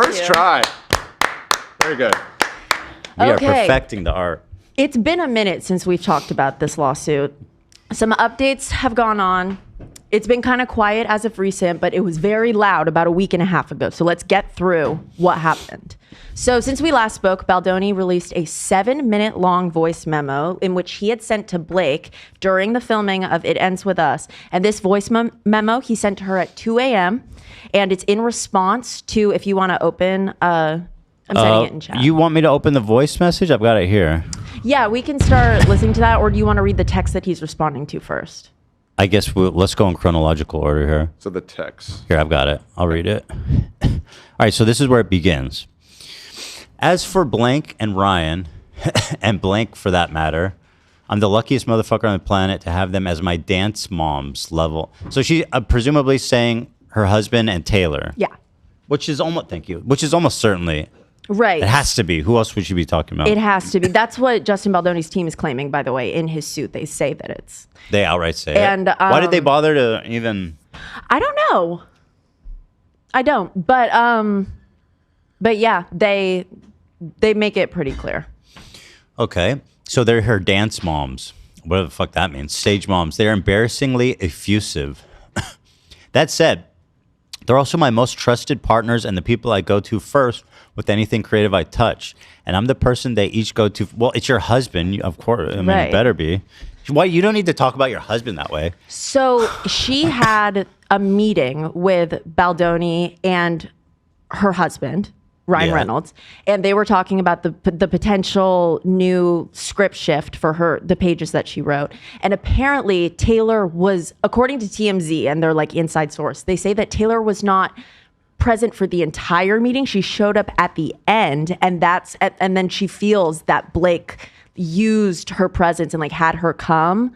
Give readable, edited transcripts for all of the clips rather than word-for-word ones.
First try. Very good. We are perfecting the art. It's been a minute since we've talked about this lawsuit. Some updates have gone on. It's been kind of quiet as of recent, but it was very loud about a week and a half ago. So let's get through what happened. So since we last spoke, Baldoni released a 7-minute long voice memo in which he had sent to Blake during the filming of It Ends With Us. And this voice memo he sent to her at 2 a.m. And it's in response to, if you want to open, I'm sending it in chat. You want me to open the voice message? I've got it here. Yeah, we can start listening to that. Or do you want to read the text that he's responding to first? I guess let's go in chronological order here. So the text. Here, I've got it. I'll read it. All right, so this is where it begins. As for Blank and Ryan, and Blank for that matter, I'm the luckiest motherfucker on the planet to have them as my dance moms level. So she presumably saying her husband and Taylor. Yeah. Which is almost, thank you, which is almost certainly. Right. It has to be. Who else would she be talking about? It has to be. That's what Justin Baldoni's team is claiming, by the way, in his suit. They say that it's. They outright say and, it. Why did they bother to even? I don't know. I don't. But yeah, they make it pretty clear. Okay. So they're her dance moms. Whatever the fuck that means. Stage moms. They're embarrassingly effusive. That said, they're also my most trusted partners and the people I go to first with anything creative I touch. And I'm the person they each go to. Well, it's your husband, of course. I mean, It better be. Why? You don't need to talk about your husband that way. So she had a meeting with Baldoni and her husband, Ryan Reynolds, and they were talking about the potential new script shift for the pages that she wrote. And apparently Taylor was, according to TMZ and their like inside source, they say that Taylor was not present for the entire meeting. She showed up at the end, and then she feels that Blake used her presence and like had her come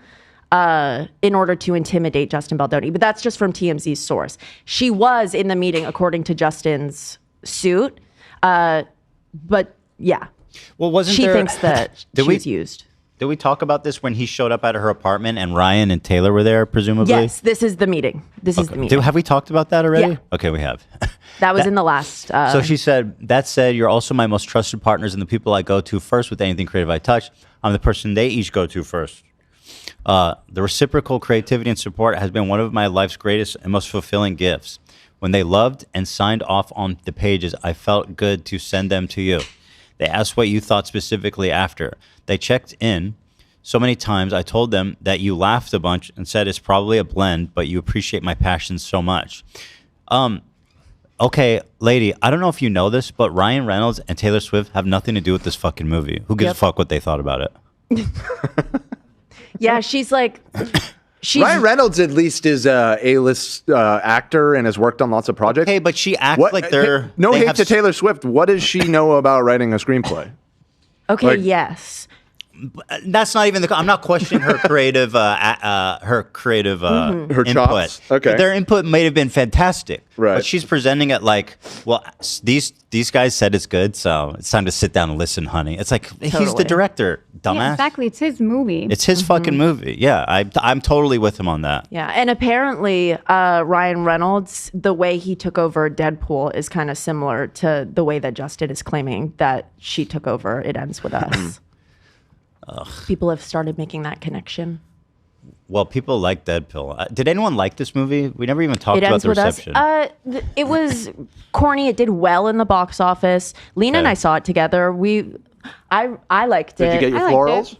in order to intimidate Justin Baldoni. But that's just from TMZ's source. She was in the meeting according to Justin's suit. But yeah, well, she thinks that she's used. Did we talk about this when he showed up at her apartment and Ryan and Taylor were there, presumably? Yes, this is the meeting. This is the meeting. Have we talked about that already? Yeah. Okay, we have. That was in the last. So she said, that said, you're also my most trusted partners and the people I go to first with anything creative I touch. I'm the person they each go to first. The reciprocal creativity and support has been one of my life's greatest and most fulfilling gifts. When they loved and signed off on the pages, I felt good to send them to you. They asked what you thought specifically after. They checked in so many times. I told them that you laughed a bunch and said it's probably a blend, but you appreciate my passion so much. Okay, lady, I don't know if you know this, but Ryan Reynolds and Taylor Swift have nothing to do with this fucking movie. Who gives a fuck what they thought about it? Yeah, she's like... Ryan Reynolds at least is a A-list actor and has worked on lots of projects. Okay, but she acts like they're... No hate to Taylor Swift. What does she know about writing a screenplay? Okay, yes. That's not even I'm not questioning her creative her input. Chops. Okay, their input may have been fantastic, right? But she's presenting it like, well, these guys said it's good, so it's time to sit down and listen, honey. It's like he's the director, dumbass. Yeah, exactly, it's his movie. It's his fucking movie. Yeah, I'm totally with him on that. Yeah, and apparently Ryan Reynolds, the way he took over Deadpool is kind of similar to the way that Justin is claiming that she took over It Ends With Us. People have started making that connection. Well, people like Deadpool. Did anyone like this movie? We never even talked about the reception. It was corny. It did well in the box office. Lena and I saw it together. I liked it. Did you get your florals?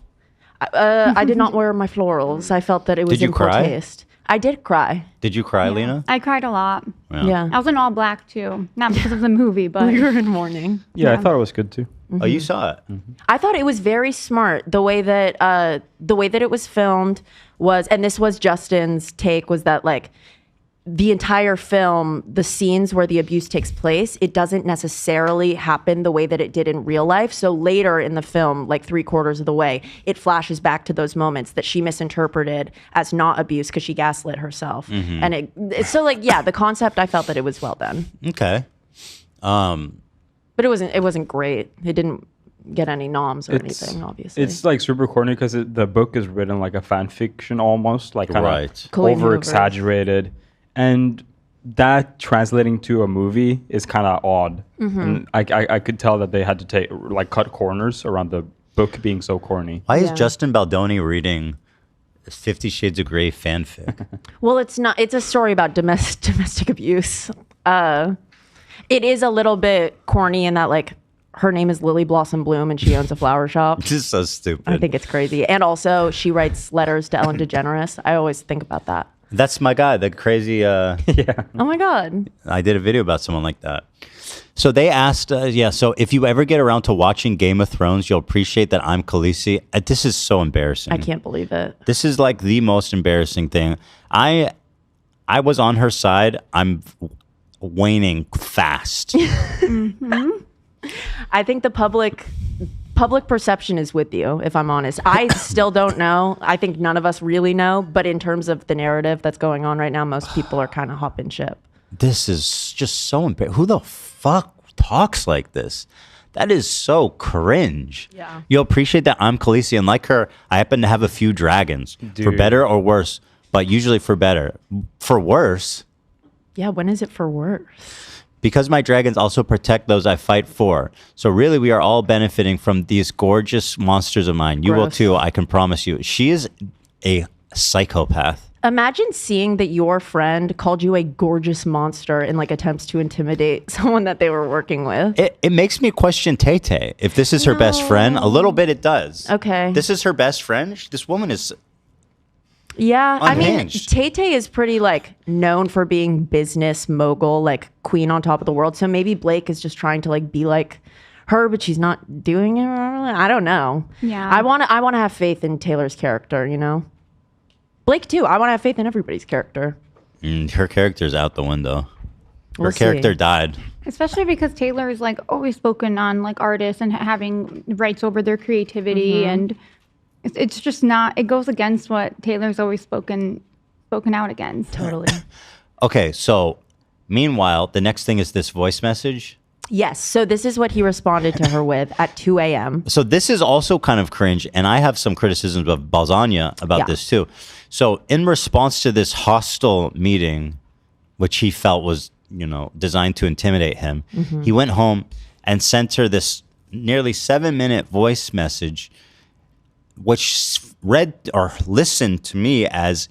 I did not wear my florals. I felt that it was in poor taste. I did cry. Did you cry, Lena? I cried a lot. Yeah. I was in all black too. Not because of the movie, but you were in mourning. Yeah, I thought it was good too. Oh, you saw it? Mm-hmm. I thought it was very smart. The way that it was filmed was, and this was Justin's take, was that like the entire film, the scenes where the abuse takes place, it doesn't necessarily happen the way that it did in real life. So later in the film, like 3/4 of the way, it flashes back to those moments that she misinterpreted as not abuse because she gaslit herself. Mm-hmm. And so like, yeah, the concept, I felt that it was well done. Okay. But it wasn't great. It didn't get any noms or anything, obviously. It's like super corny because the book is written like a fan fiction almost, like kind of Colleen over exaggerated. And that translating to a movie is kind of odd. Mm-hmm. And I could tell that they had to cut corners around the book being so corny. Why is Yeah. Justin Baldoni reading 50 Shades of Grey fanfic? Well, it's not. It's a story about domestic abuse. It is a little bit corny in that like her name is Lily Blossom Bloom and she owns a flower shop. This is so stupid. I think it's crazy. And also she writes letters to Ellen DeGeneres. I always think about that. That's my guy, the crazy. Oh my God. I did a video about someone like that. So they asked, so if you ever get around to watching Game of Thrones, you'll appreciate that I'm Khaleesi. This is so embarrassing. I can't believe it. This is like the most embarrassing thing. I was on her side. I'm waning fast. I think the public perception is with you, if I'm honest. I still don't know. I think none of us really know. But in terms of the narrative that's going on right now, most people are kind of hopping ship. This is just so embarrassing. Who the fuck talks like this? That is so cringe. Yeah. You'll appreciate that I'm Khaleesi, and like her, I happen to have a few dragons, for Dude. better or worse, but usually for better. For worse, Yeah, when is it for worse? because my dragons also protect those I fight for. So really, we are all benefiting from these gorgeous monsters of mine. You will Gross. too, I can promise you. She is a psychopath. Imagine seeing that your friend called you a gorgeous monster in like attempts to intimidate someone that they were working with. It makes me question Tay-Tay. If this is her best friend, a little bit it does. Okay. This is her best friend? This woman is... Yeah, I mean, Unhinged. Tay-Tay is pretty like known for being business mogul, like queen on top of the world. So maybe Blake is just trying to like be like her, but she's not doing it. I don't know. Yeah. I want to have faith in Taylor's character, you know? Blake too. I want to have faith in everybody's character. Her character's out the window. Her We'll character see. died. Especially because Taylor is like always spoken on like artists and having rights over their creativity, and it's just not. It goes against what Taylor's always spoken out against. Totally. Okay, so meanwhile, the next thing is this voice message. Yes. So this is what he responded to her with at 2 a.m. So this is also kind of cringe, and I have some criticisms of Balzania about Yeah. this too. So in response to this hostile meeting, which he felt was, designed to intimidate him, he went home and sent her this nearly 7-minute voice message, which read or listened to me as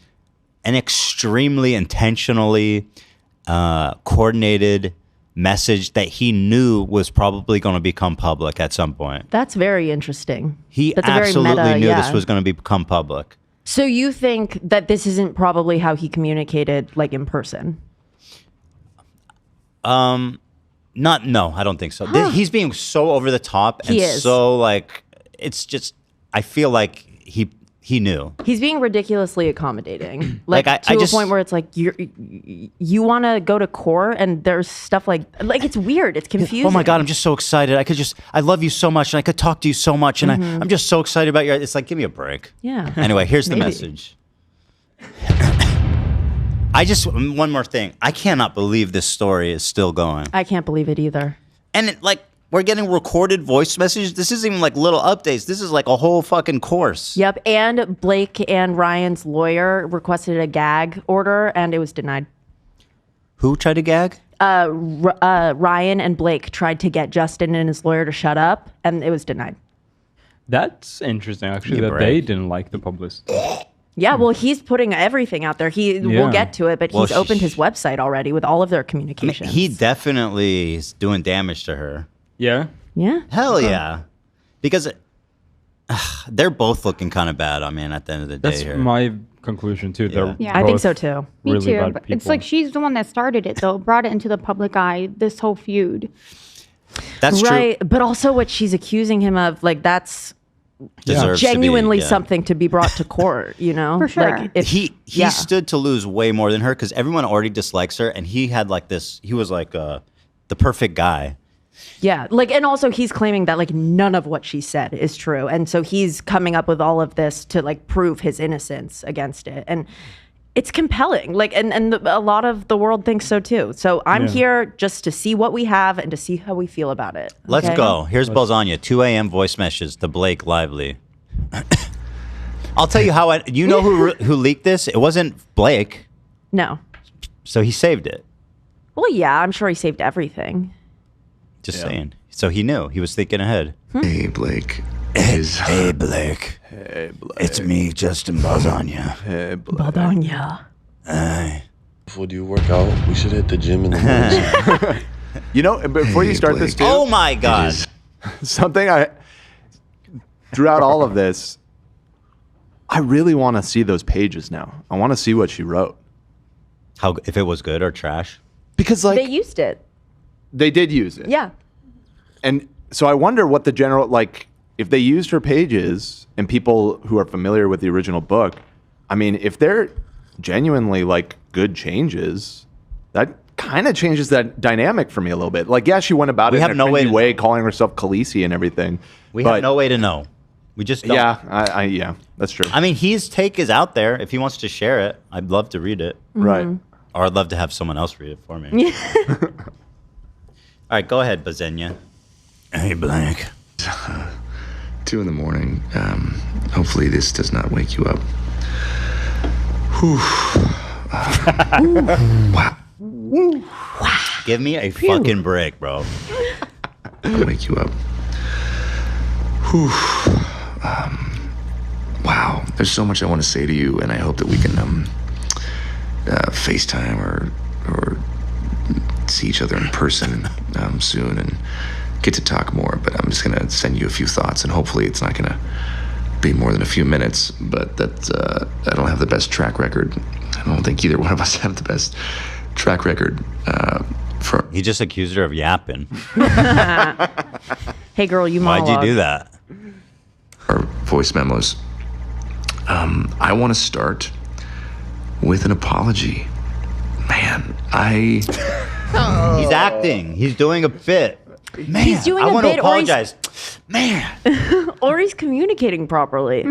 an extremely intentionally coordinated message that he knew was probably going to become public at some point. That's very interesting. He That's a very absolutely meta, knew yeah. this was going to become public. So you think that this isn't probably how he communicated like in person? No, I don't think so. He's being so over the top and He is. so like, it's just, I feel like he knew. He's being ridiculously accommodating, like I to just- a point where it's like you want to go to court and there's stuff like it's weird. It's confusing. Oh my God, I'm just so excited. I love you so much and I could talk to you so much and I'm just so excited about it's like, give me a break. Yeah. Anyway, here's the Maybe. message. One more thing. I cannot believe this story is still going. I can't believe it either. And we're getting recorded voice messages. This isn't even like little updates. This is like a whole fucking course. Yep. And Blake and Ryan's lawyer requested a gag order and it was denied. Who tried to gag? Ryan and Blake tried to get Justin and his lawyer to shut up and it was denied. That's interesting, actually, You that brag. they didn't like the publicity. Yeah, well, he's putting everything out there. We'll Yeah. get to it, but Well, he's opened his website already with all of their I mean, communications. he definitely is doing damage to her. Yeah? yeah. Hell yeah. Because they're both looking kind of bad, I mean, at the end of the day That's here. my conclusion, too. They're Yeah. I think both so too. Me really too. bad But people. it's like she's the one that started it, though, brought it into the public eye. This whole feud. That's Right, but also what she's accusing him of, like that's true. Deserves to be, genuinely yeah. something to be brought to court. You know, For sure. Like, if, He yeah. stood to lose way more than her because everyone already dislikes her, and he had like this. He was like the perfect guy. Yeah, like, and also he's claiming that like none of what she said is true, and so he's coming up with all of this to like prove his innocence against it, and it's compelling. Like, and a lot of the world thinks so too. So I'm Yeah. here just to see what we have and to see how we feel about it. Let's okay? go. Here's Balzania, 2 a.m. voice messages to Blake Lively. I'll tell you how. You know who leaked this? It wasn't Blake, No, so he saved it. Well, yeah, I'm sure he saved everything. Just saying. So he knew. He was thinking ahead. Hey, Blake. Hey, Blake. Hey, Blake. It's me, Justin Baldoni. Hey, Blake. Baldonia. Before you work out, we should hit the gym in the morning. You know, before you start this, too, Oh, my God. something throughout all of this, I really want to see those pages now. I want to see what she wrote. How, if it was good or trash? Because, like, They used it. they did use it. Yeah. And so I wonder what the general, like, if they used her pages and people who are familiar with the original book, I mean, if they're genuinely, like, good changes, that kind of changes that dynamic for me a little bit. Like, yeah, she went about We it have in a no way cringy to way, know. calling herself Khaleesi and everything. We but, have no way to know. We just don't. Yeah, yeah, that's true. I mean, his take is out there. If he wants to share it, I'd love to read it. Right. Or I'd love to have someone else read it for me. All right, go ahead, Bazenia. Hey, Blank. 2 a.m. Hopefully this does not wake you up. Whew. Wow. Give me a fucking break, bro. I'll wake you up. Whew. Wow. There's so much I want to say to you, and I hope that we can FaceTime or see each other in person soon and get to talk more. But I'm just gonna send you a few thoughts, and hopefully it's not gonna be more than a few minutes. But I don't have the best track record. I don't think either one of us have the best track record for. He just accused her of yapping. Hey, girl, you Why'd monologue. you do that? Our voice memos. I want to start with an apology. Man, He's acting. He's doing a bit. Man, He's doing I a want to bit, or he's- apologize. Man, Or he's communicating properly.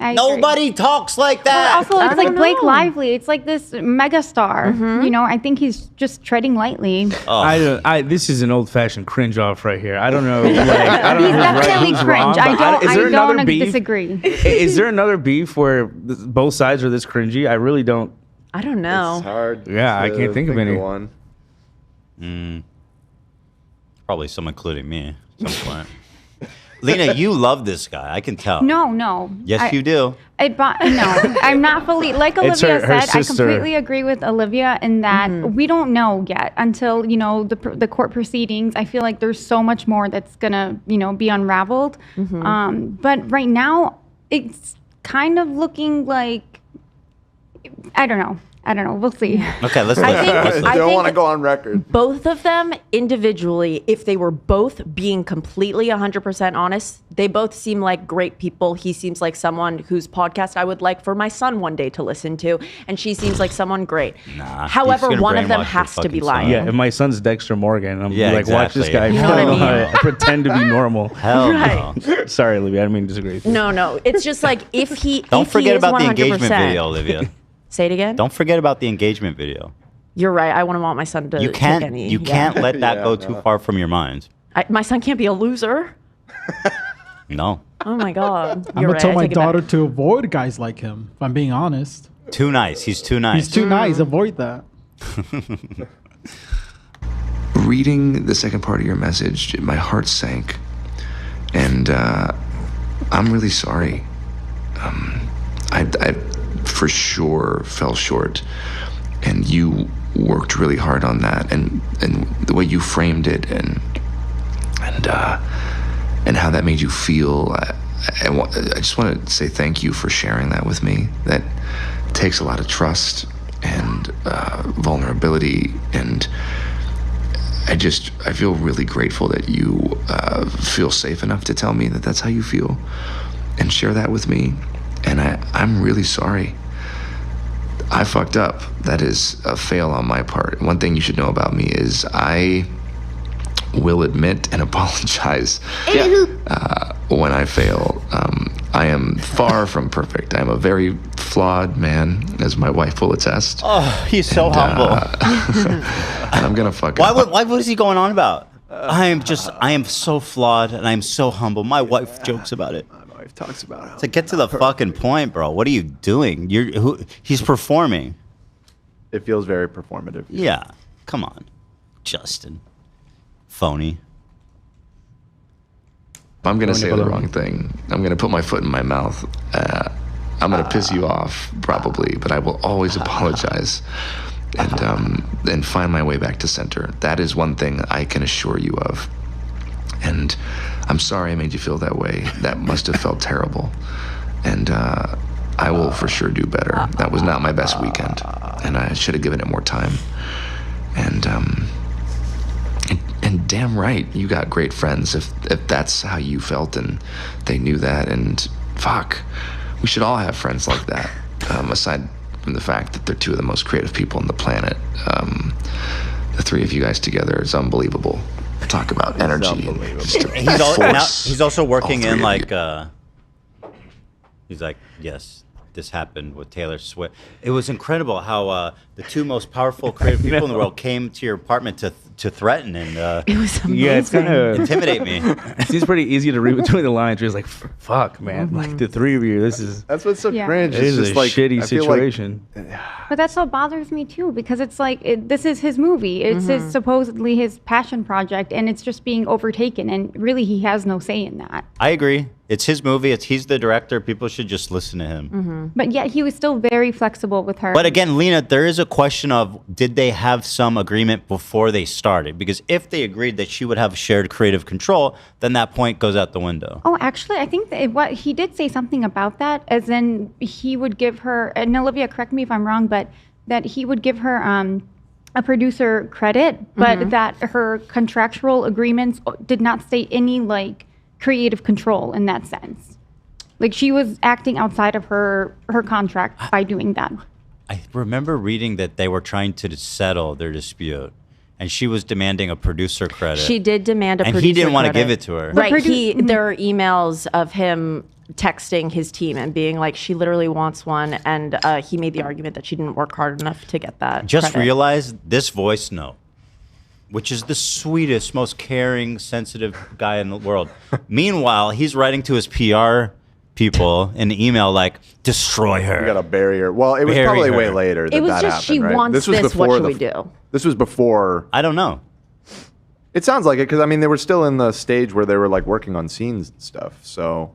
I agree. nobody talks like that. Also, I it's like don't Blake know. Lively. It's like this mega star. You know, I think he's just treading lightly. This is an old-fashioned cringe off right here. I don't know. Like, I don't He's know who's right, definitely who's wrong, cringe. but is there I another don't beef? disagree. Is there another beef where both sides are this cringy? I really don't. I don't know. It's hard. Yeah, I to can't think of any. one. Probably some including me at some point. Lena, you love this guy. I can tell. No. Yes, you do. No, I'm not fully like It's Olivia her said. I sister. completely agree with Olivia in that we don't know yet until the court proceedings. I feel like there's so much more that's gonna be unraveled. But right now, it's kind of looking like I don't know. We'll see. Okay, let's I listen. think- Let's listen. I don't think- want to go on record. Both of them individually, if they were both being completely 100% honest, they both seem like great people. He seems like someone whose podcast I would like for my son one day to listen to, and she seems like someone great. Nah, However, he's gonna one of them brainwash your has to be fucking lying. son. Yeah, if my son's Dexter Morgan, I'm Yeah, like, watch this exactly. guy. You know what I mean? I pretend to be normal. Hell Right. no. Sorry, Olivia. I didn't mean to disagree with you. No. It's just like if he Don't if forget he is about the 100%, engagement video, Olivia. Say it again. Don't forget about the engagement video. You're right. I wouldn't want my son to You take can't. any. You can't let that Yeah, go no. too far from your mind. My son can't be a loser. No. Oh my God. I'm You're gonna right. tell I my take it back. daughter to avoid guys like him. If I'm being honest, Too nice. He's too nice. he's too nice. Avoid that. Reading the second part of your message, my heart sank, and I'm really sorry. I for sure fell short, and you worked really hard on that, and the way you framed it, and how that made you feel. I just want to say thank you for sharing that with me. That takes a lot of trust and vulnerability, and I feel really grateful that you feel safe enough to tell me that that's how you feel and share that with me. And I'm really sorry. I fucked up. That is a fail on my part. One thing you should know about me is I will admit and apologize when I fail. I am far from perfect. I'm a very flawed man, as my wife will attest. Oh, he's so humble. And I'm gonna fuck up. What is he going on about? I am so flawed and I'm so humble. My wife jokes about it. My wife talks about how To get to the fucking point, bro. What are you doing? He's performing. it feels very performative. Yeah. Come on, Justin. Phony. If I'm going to say the wrong thing, I'm going to put my foot in my mouth. I'm going to piss you off, probably, but I will always apologize and find my way back to center. That is one thing I can assure you of. And I'm sorry I made you feel that way. That must have felt terrible. And I will for sure do better. That was not my best weekend, and I should have given it more time. And damn right, you got great friends if that's how you felt and they knew that. And fuck, we should all have friends like that. Aside from the fact that they're two of the most creative people on the planet, the three of you guys together is unbelievable. Talk about energy. He's also working in like. He's like, yes, this happened with Taylor Swift. It was incredible how the two most powerful creative people in the world came to your apartment to threaten and It was amazing. Yeah, it's kind of intimidate me. it seems pretty easy to read between the lines. Where it's like, fuck, man, like the three of you. That's what's so Yeah. cringe. It It's is just a like shitty I feel like- situation. But that's what bothers me too, because it's like this is his movie. It's his supposedly his passion project, and it's just being overtaken. And really, he has no say in that. I agree. It's his movie. He's the director. People should just listen to him. But yet, he was still very flexible with her. But again, Lena, there is a question of did they have some agreement before they started? Because if they agreed that she would have shared creative control, then that point goes out the window. Oh, actually, I think that what he did say something about that, as in he would give her. And Olivia, correct me if I'm wrong, but that he would give her a producer credit, but that her contractual agreements did not state any like creative control in that sense. Like she was acting outside of her contract by doing that. I remember reading that they were trying to settle their dispute, and she was demanding a producer credit. She did demand a and producer he didn't want to credit. give it to her. Right. There are emails of him texting his team and being like, she literally wants one. And he made the argument that she didn't work hard enough to get that. Just credit. realize this voice note, which is the sweetest, most caring, sensitive guy in the world. Meanwhile, he's writing to his PR people in email like, destroy her. We got a barrier. Well, it was Bury probably her. way later that It was that just, happened, she right? wants was this, what before should we do? This was before. I don't know. It sounds like it because I mean they were still in the stage where they were like working on scenes and stuff. So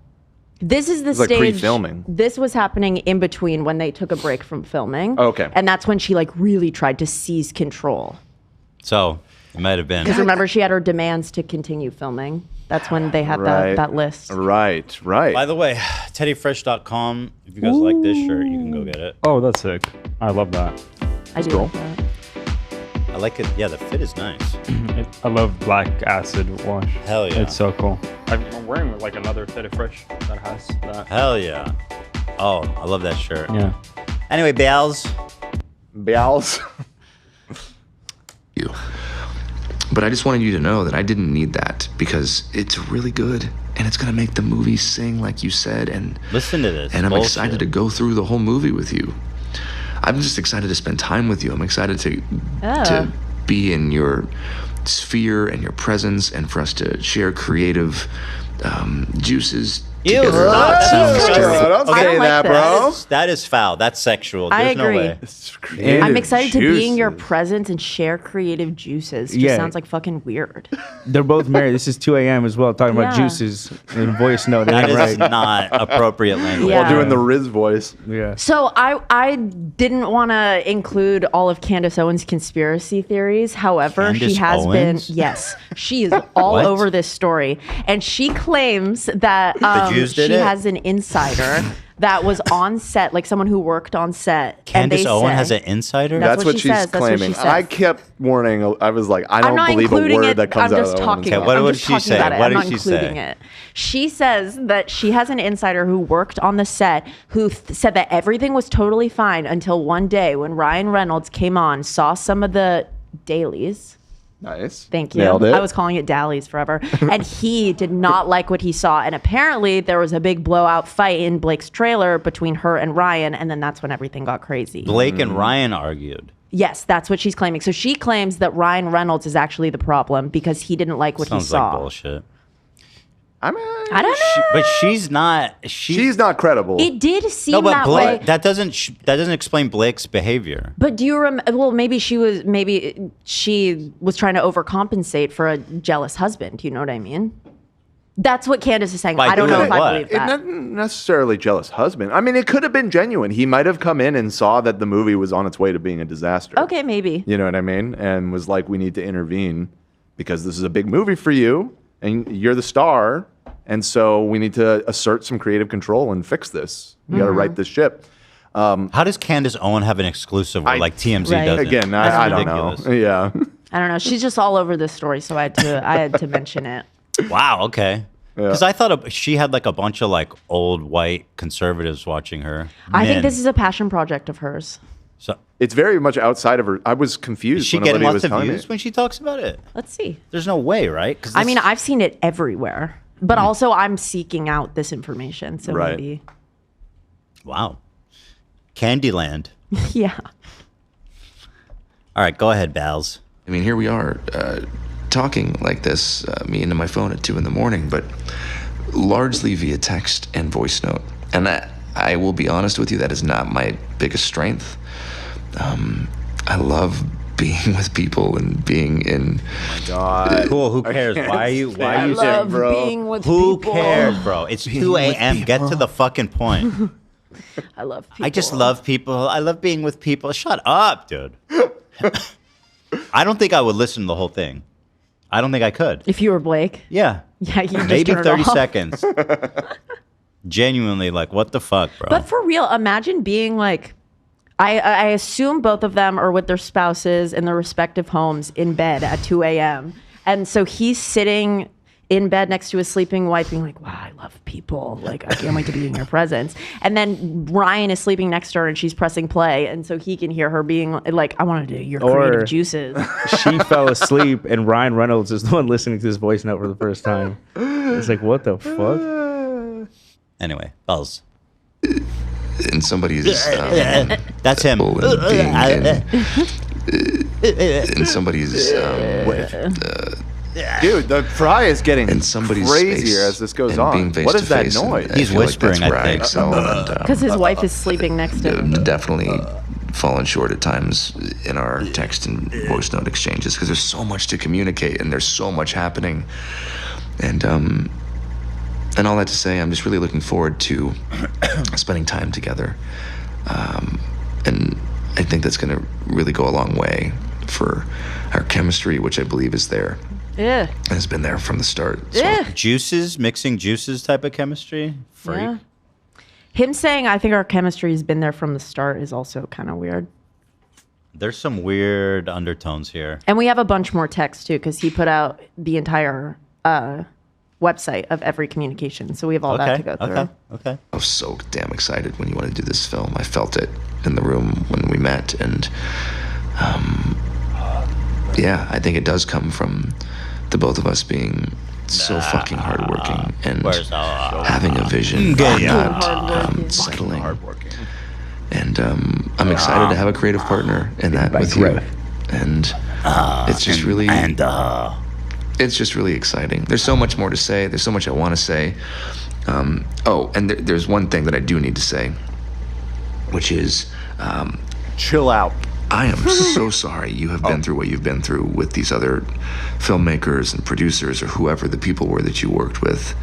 This is the was like stage. pre-filming. This was happening in between when they took a break from filming. Okay. And that's when she like really tried to seize control. So it might have been. Because remember, she had her demands to continue filming. That's when they had that list. Right. By the way, teddyfresh.com. If you guys like this shirt, you can go get it. Oh, that's sick. I love that. I do cool. like that. I like it. Yeah, the fit is nice. I love black acid wash. Hell yeah. It's so cool. I'm wearing like another Teddy Fresh that has that. Hell yeah. Oh, I love that shirt. Yeah. Anyway, Bales. Bials. You. But I just wanted you to know that I didn't need that because it's really good and it's gonna make the movie sing like you said. And Listen to this. And I'm bullshit. excited to go through the whole movie with you. I'm just excited to spend time with you. I'm excited to be in your sphere and your presence and for us to share creative juices Ew, together. stop. That sounds Ew. terrible. Don't I say don't like that, this. bro. That is foul. That's sexual. I There's agree. no way. I'm excited to be in your juices. presence and share creative juices. Just Yeah. sounds like fucking weird. They're both married. This is 2 a.m. as well, talking about Yeah. juices in voice note. That Ain't is right. not appropriate language. Yeah. While doing the Riz voice. Yeah. So I didn't want to include all of Candace Owens' conspiracy theories. However, she Candace has Owens? been, yes, she is all What? over this story. And she claims that Jews did she it? has an insider that was on set, like someone who worked on set. and Candace they Owen say- has an insider? That's That's what what she she's says. That's what she claiming. says. I kept warning. I was like, I I'm don't not believe a including word it. that comes I'm out just of that woman's talking. Okay, what mouth. would I'm just she talking say? about it. What I'm did not she including say? it. She says that she has an insider who worked on the set who said that everything was totally fine until one day when Ryan Reynolds came on, saw some of the dailies. Nice. Thank you. Nailed it. I was calling it Dallies forever. And he did not like what he saw. And apparently there was a big blowout fight in Blake's trailer between her and Ryan. And then that's when everything got crazy. Blake and Ryan argued. Yes, that's what she's claiming. So she claims that Ryan Reynolds is actually the problem because he didn't like what Sounds he saw. like bullshit. I mean, I don't know. But she's not. she's not credible. It did seem no, but that way. Blake, that doesn't explain Blake's behavior. But do you remember? Well, maybe she was trying to overcompensate for a jealous husband. You know what I mean? That's what Candace is saying. By I don't know doing if I what? believe It that. not necessarily jealous husband. I mean, it could have been genuine. He might have come in and saw that the movie was on its way to being a disaster. Okay, maybe. You know what I mean? And was like, we need to intervene because this is a big movie for you and you're the star. And so we need to assert some creative control and fix this. You got to right this ship. How does Candace Owens have an exclusive where like TMZ Right. doesn't? Again, That's I don't know. ridiculous. Yeah. I don't know. She's just all over this story, so I had to mention it. Wow. Okay. Because I thought she had like a bunch of like old white conservatives watching her. I think Men. this is a passion project of hers. So It's very much outside of her. I was confused. is she when getting Olivia lots was of telling me. views when she talks about it? Let's see. There's no way, right? 'Cause I mean, this- I've seen it everywhere, but also I'm seeking out this information. So Right. maybe, wow. Candyland. yeah. All right, go ahead, Bals. I mean, here we are talking like this, me into my phone at 2 a.m, but largely via text and voice note. And that, I will be honest with you, that is not my biggest strength. I love being with people and being in. Cool. Who cares? Why are you? Why are you? Love bro. being with Who people. cares, bro? It's 2 a.m. Get to the fucking point. I love people. I just love people. I love being with people. Shut up, dude. I don't think I would listen to the whole thing. I don't think I could. If you were Blake, Yeah. yeah, you just Maybe turn it 30 off. seconds. Genuinely, like, what the fuck, bro? But for real, imagine being like, I assume both of them are with their spouses in their respective homes in bed at 2 a.m. And so he's sitting in bed next to his sleeping wife being like, wow, I love people. Like, I can't wait to be in your presence. And then Ryan is sleeping next to her and she's pressing play. And so he can hear her being like, I want to do your Or- creative juices. She fell asleep, and Ryan Reynolds is the one listening to this voice note for the first time. It's like, what the fuck? Anyway, Buzz. In somebody's That's him. and being in somebody's Dude, the fry is getting in somebody's crazier space as this goes and on. being face What to is that face, and noise? I He's feel like that's whispering, I where think. excel, and, Because his wife is sleeping next to him. definitely fallen short at times in our text and voice note exchanges because there's so much to communicate and there's so much happening, and all that to say, I'm just really looking forward to spending time together, and I think that's going to really go a long way for our chemistry, which I believe is there. Yeah. And has been there from the start. So Yeah. Juices, mixing juices type of chemistry. Freak. Yeah. Him saying, I think our chemistry has been there from the start is also kind of weird. There's some weird undertones here. And we have a bunch more text too, because he put out the entire website of every communication. So we have all that to go through. Okay. I was so damn excited when you wanted to do this film. I felt it in the room when we met, and yeah, I think it does come from the both of us being so fucking hardworking and Where's having a vision, and not settling. And I'm excited to have a creative partner in that with you. And it's just really, it's just really exciting. There's so much more to say. There's so much I want to say. And there's one thing that I do need to say, which is, Chill out. I am so sorry you have been through what you've been through with these other filmmakers and producers or whoever the people were that you worked with.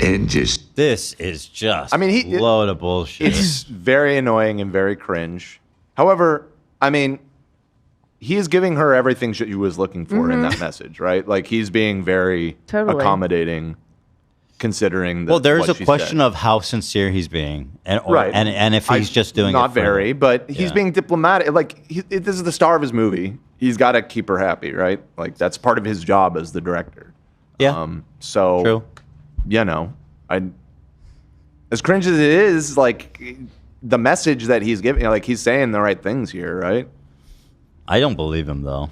And just This is just I mean, load of bullshit. It's very annoying and very cringe. However, I mean, he is giving her everything she was looking for in that message, right? Like he's being very Totally. accommodating, considering. Well, there is what a she question said. of how sincere he's being, and Right. and if he's just doing not it for very, but he's Yeah. being diplomatic. Like this is the star of his movie. He's got to keep her happy, right? Like that's part of his job as the director. Yeah. So True. you know, as cringe as it is, like the message that he's giving, like he's saying the right things here, right? I don't believe him though.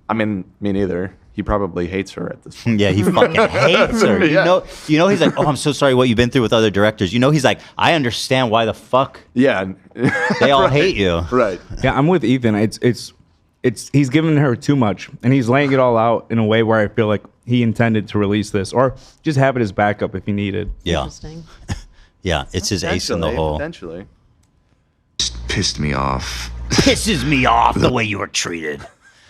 I mean, me neither. He probably hates her at this point. Yeah, he fucking hates her. Yeah. You know, he's like, oh, I'm so sorry what you've been through with other directors. You know, he's like, I understand why the fuck Yeah. they all hate you. Right. Yeah, I'm with Ethan. It's he's giving her too much, and he's laying it all out in a way where I feel like he intended to release this, or just have it as backup if he needed. Yeah. Interesting. Yeah, it's his ace in the hole. Potentially. Just pissed me off. Pisses me off the way you were treated.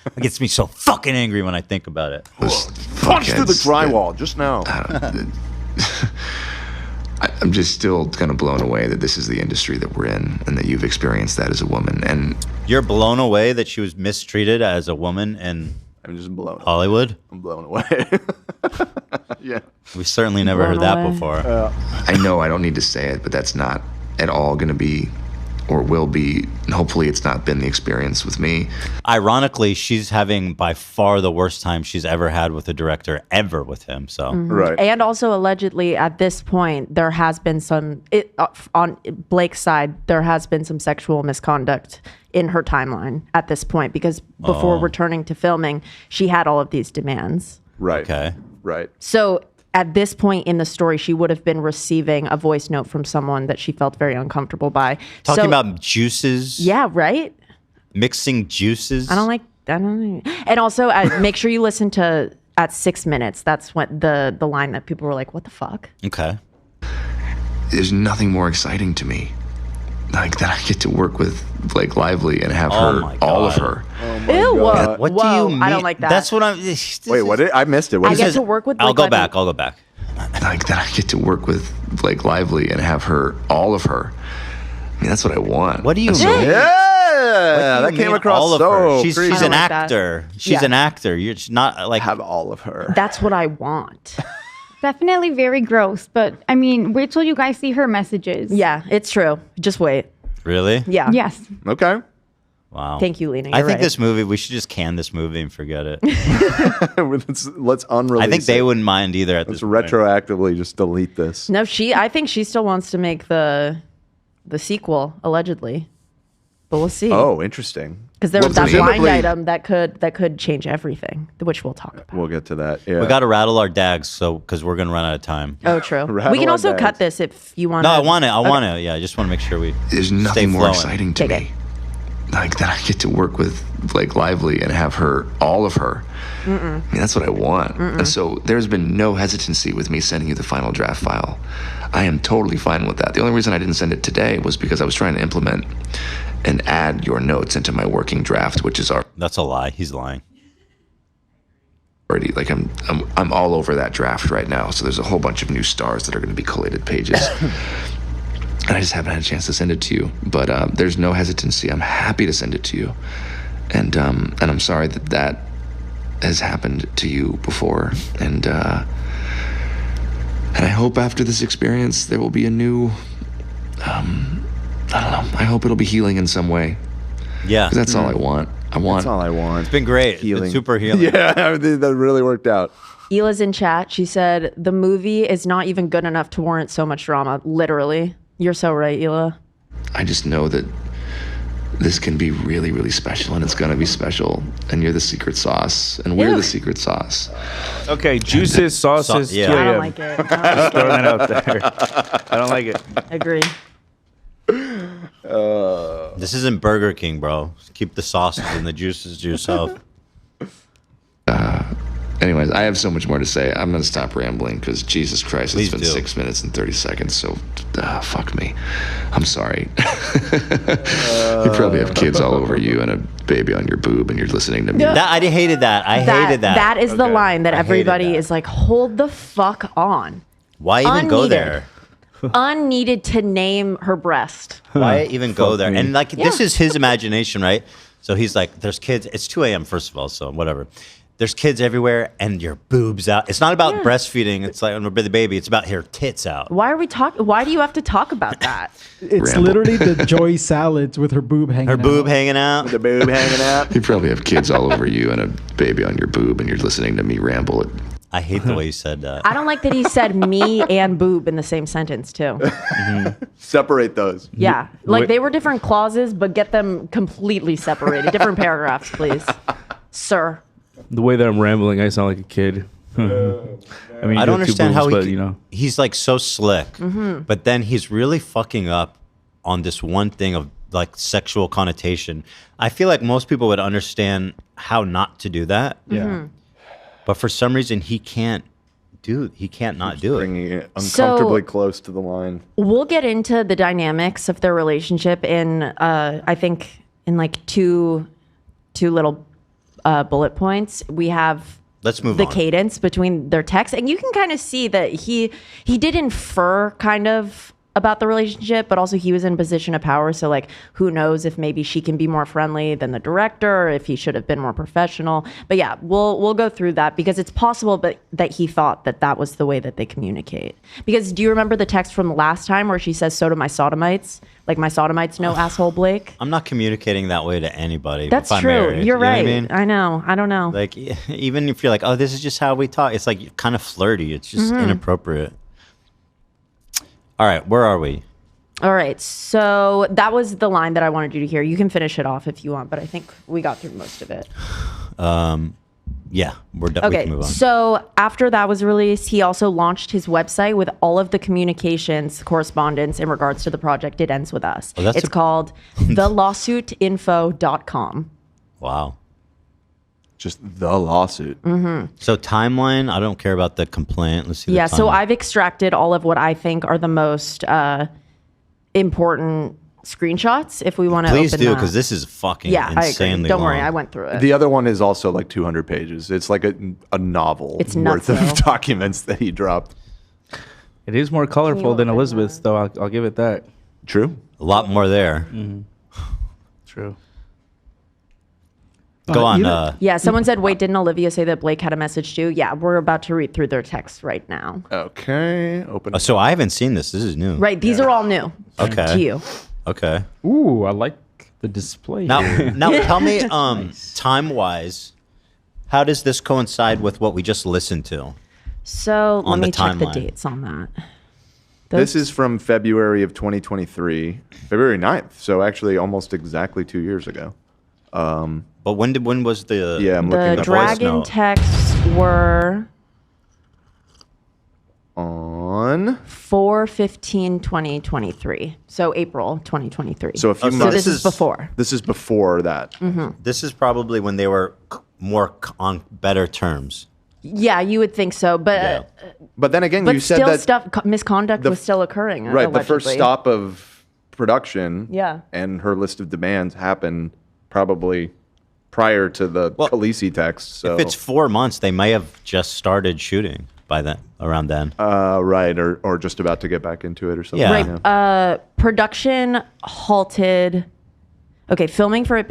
It gets me so fucking angry when I think about it. Those Punch through the fuckheads drywall just now. I'm just still kind of blown away that this is the industry that we're in and that you've experienced that as a woman. And You're blown away that she was mistreated as a woman in I'm just blown. Hollywood? I'm blown away. Yeah. We've certainly never heard Blown that away. before. I know I don't need to say it, but that's not at all going to be or will be, and hopefully it's not been the experience with me. Ironically, she's having by far the worst time she's ever had with a director ever with him. So Right. And also, allegedly, at this point, there has been on Blake's side, there has been some sexual misconduct in her timeline at this point, because before returning to filming, she had all of these demands. Right. okay. Right. So at this point in the story, she would have been receiving a voice note from someone that she felt very uncomfortable by. Talking So- about juices. Yeah, right? Mixing juices. I don't. And also, make sure you listen to at 6 minutes. That's what the line that people were like, "What the fuck?" Okay. There's nothing more exciting to me like that I get to work with Blake Lively and have Oh her, my all of God. her. Ew! Whoa, What whoa, do you mean? I don't like that. That's what I'm. Wait, what? I missed it. What I is get it? to work with. I'll Blake go Lively. back. I'll go back. Like that I get to work with Blake Lively and have her, all of her. I mean, that's what I want. What do you That's mean? Yeah, that came across all of so her. She's creepy. I don't an like that. actor. She's Yeah. an actor. You're just not like. Have all of her. That's what I want. Definitely very gross. But I mean, wait till you guys see her messages. Yeah, it's true. Just wait. Really? Yeah. Yes. Okay. Wow. Thank you, Lena. I You're think right. this movie. We should just can this movie and forget it. Let's unrelease I think they it. wouldn't mind either. At Let's this point. retroactively just delete this. No, I think she still wants to make the sequel, allegedly. But we'll see. Oh, interesting. Because there Well, was that blind presumably- item that could change everything, which we'll talk about. We'll get to that. Yeah. We got to rattle our dags, so because we're gonna run out of time. Oh, true. Rattle We can our also bags. cut this if you want. No, I want to. I want to. Yeah, I just want to make sure we. There's stay nothing more flowing. exciting to Take me like that I get to work with Blake Lively and have her, all of her. I mean, that's what I want. And so there's been no hesitancy with me sending you the final draft file. I am totally fine with that. The only reason I didn't send it today was because I was trying to implement and add your notes into my working draft, which is That's a lie. He's lying. already like I'm all over that draft right now. So there's a whole bunch of new stars that are going to be collated pages. And I just haven't had a chance to send it to you, but there's no hesitancy. I'm happy to send it to you, and I'm sorry that has happened to you before, and I hope after this experience there will be a new. I don't know. I hope it'll be healing in some way. Yeah, 'Cause that's all I want. That's all I want. it's been great. Healing. It's been super healing. Yeah, I think that really worked out. Hila's in chat. She said the movie is not even good enough to warrant so much drama. Literally, you're so right, Hila. I just know that this can be really, really special, and it's gonna be special. And you're the secret sauce, and we're Ew. the secret sauce. Okay, juices, sauces. yeah. 2 I don't a.m. like it. Just throwing that out there. I don't like it. Agree. This isn't Burger King, bro. Keep the sauces and the juices to yourself. Anyways, I have so much more to say. I'm gonna stop rambling because Jesus Christ, Please it's been do. 6 minutes and 30 seconds. So, fuck me. I'm sorry. You probably have kids all over you and a baby on your boob, and you're listening to me. I hated that. I hated that. That is the line that I hated everybody that. is like, hold the fuck on. Why even go Unneeded. there? Unneeded to name her breast. Why even go there? me. And like this Yeah. is his imagination, right? So he's like, "There's kids. It's 2 a.m. First of all, so whatever. There's kids everywhere, and your boobs out. It's not about breastfeeding. It's like the baby. It's about her tits out. Why are we talking? Why do you have to talk about that? It's Ramble. literally the Joy salads with her boob hanging Her out. boob hanging out. The boob hanging out. You probably have kids all over you and a baby on your boob, and you're listening to me ramble. I hate the way you said that. I don't like that he said me and boob in the same sentence too. Separate those. Yeah, like they were different clauses, but get them completely separated. Different paragraphs, please, sir. The way that I'm rambling, I sound like a kid. I mean, I don't you have two understand how boobs, he. but, you know. He's like so slick, but then he's really fucking up on this one thing of like sexual connotation. I feel like most people would understand how not to do that. Yeah. But for some reason, he can't not do it. Bringing it uncomfortably close to the line. We'll get into the dynamics of their relationship in, I think, in like two little bullet points. We have Let's move the on. cadence between their texts, and you can kind of see that he did infer kind of about the relationship, but also he was in a position of power. So like, who knows if maybe she can be more friendly than the director, or if he should have been more professional. But yeah, we'll go through that because it's possible that he thought that was the way that they communicate. Because do you remember the text from last time where she says, "So do my sodomites"? Like, my sodomites know, asshole Blake. I'm not communicating that way to anybody. That's if I'm true. married. You're You know what right. I mean? I know. I don't know. Like, even if you're like, oh, this is just how we talk, it's like kind of flirty. It's just inappropriate. All right, where are we? All right. So that was the line that I wanted you to hear. You can finish it off if you want, but I think we got through most of it. Yeah, we're done. We Okay. can move on. So after that was released, he also launched his website with all of the communications correspondence in regards to the project It Ends With Us. Oh, that's It's called thelawsuitinfo.com. Wow. Just the lawsuit. So timeline, I don't care about the complaint. Let's see. Yeah, the so timeline. I've extracted all of what I think are the most important screenshots if we want to Please open do, that. because this is fucking Yeah, I agree. insanely Don't worry, long. I went through it. The other one is also like 200 pages. It's like a novel It's worth nuts, of though. documents that he dropped. It is more colorful than open Elizabeth's, though. I'll give it that. True. A lot more there. True. Go on. you know- Yeah, someone said, wait, didn't Olivia say that Blake had a message too? Yeah, we're about to read through their texts right now. Okay. Open. So I haven't seen this. This is new. Right, these are all new Okay. to you. Okay. Ooh, I like the display. Now, here. now tell me, time-wise, how does this coincide with what we just listened to? So let On the me check the timeline. dates on that. This is from February of 2023, February 9th. So actually almost exactly 2 years ago. But when was the Yeah, I'm looking the at voice dragon note. texts were on. 4/15/2023. So April 2023. So a few so months. this is is- before. This is before that. This is probably when they were on better terms. Yeah, you would think so, but But then again, but you said still that misconduct the- was still occurring. right. The first allegedly. stop of production. Yeah. And her list of demands happened probably prior to the Khaleesi text. So If it's 4 months, they may have just started shooting by then, around then. right, or just about to get back into it or something. Yeah. Right. Production halted. Okay, filming for It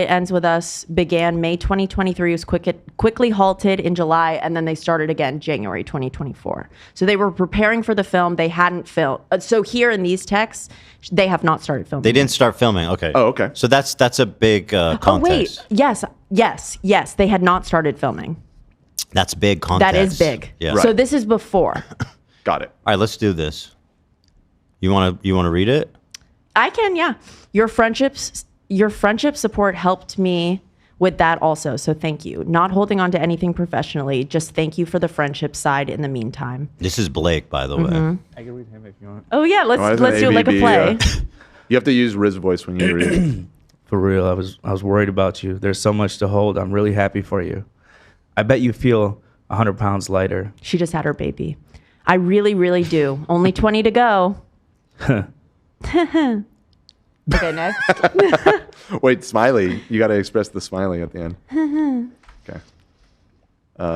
Ends With Us began May 2023. Was quickly halted in July, and then they started again January 2024. So they were preparing for the film. They hadn't filmed. So here in these texts, they have not started filming. They didn't start filming. Okay. Oh, okay. So that's a big context. Oh wait, yes. They had not started filming. That's big context. That is big. Yeah. Right. So this is before. Got it. All right, let's do this. You want to read it? I can, yeah. Your friendship support helped me with that also. So thank you. Not holding on to anything professionally. Just thank you for the friendship side in the meantime. This is Blake, by the way. I can read him if you want. Oh yeah, Why let's is do it like a ABB, play. You have to use Riz voice when you read it. For real, I was worried about you. There's so much to hold. I'm really happy for you. I bet you feel 100 pounds lighter. She just had her baby. I really, really do. Only 20 to go. Okay, next. Wait, smiley. You got to express the smiley at the end. Okay.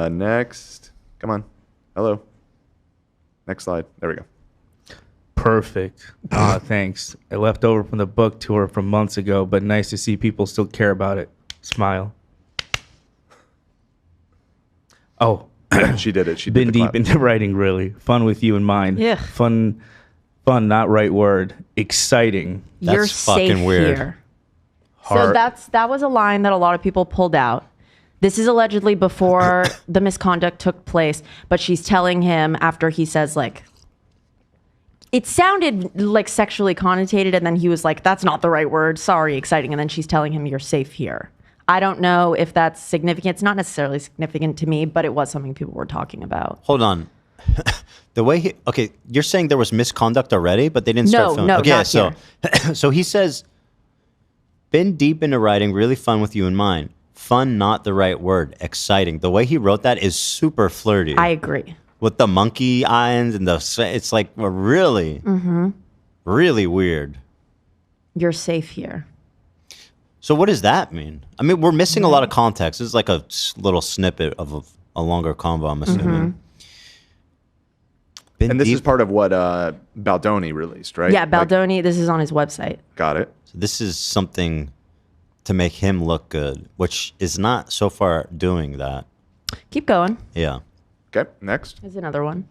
Next. Come on. Hello. Next slide. There we go. Perfect. Thanks. I left over from the book tour from months ago, but nice to see people still care about it. Smile. Oh, She did it. She did been the deep clap. into writing, really. Fun with you in mind. Yeah. Fun, not right word. Exciting. That's You're fucking safe weird. here. So Heart. that was a line that a lot of people pulled out. This is allegedly before the misconduct took place, but she's telling him after he says like, it sounded like sexually connotated, and then he was like, that's not the right word. Sorry, exciting. And then she's telling him, you're safe here. I don't know if that's significant. It's not necessarily significant to me, but it was something people were talking about. Hold on. The way you're saying there was misconduct already, but they didn't start No, filming. no, Okay, not so so he says Been deep into writing, really fun with you in mind. Fun, not the right word. Exciting. The way he wrote that is super flirty. I agree. With the monkey eyes and it's like really, really weird. You're safe here. So what does that mean? I mean, we're missing a lot of context. This is like a little snippet of a longer convo, I'm assuming. Been And this deep- is part of what Baldoni released, right? Yeah, Like, Baldoni, this is on his website. got it. So this is something to make him look good, which is not so far doing that. Keep going. Yeah. Okay, next. There's another one.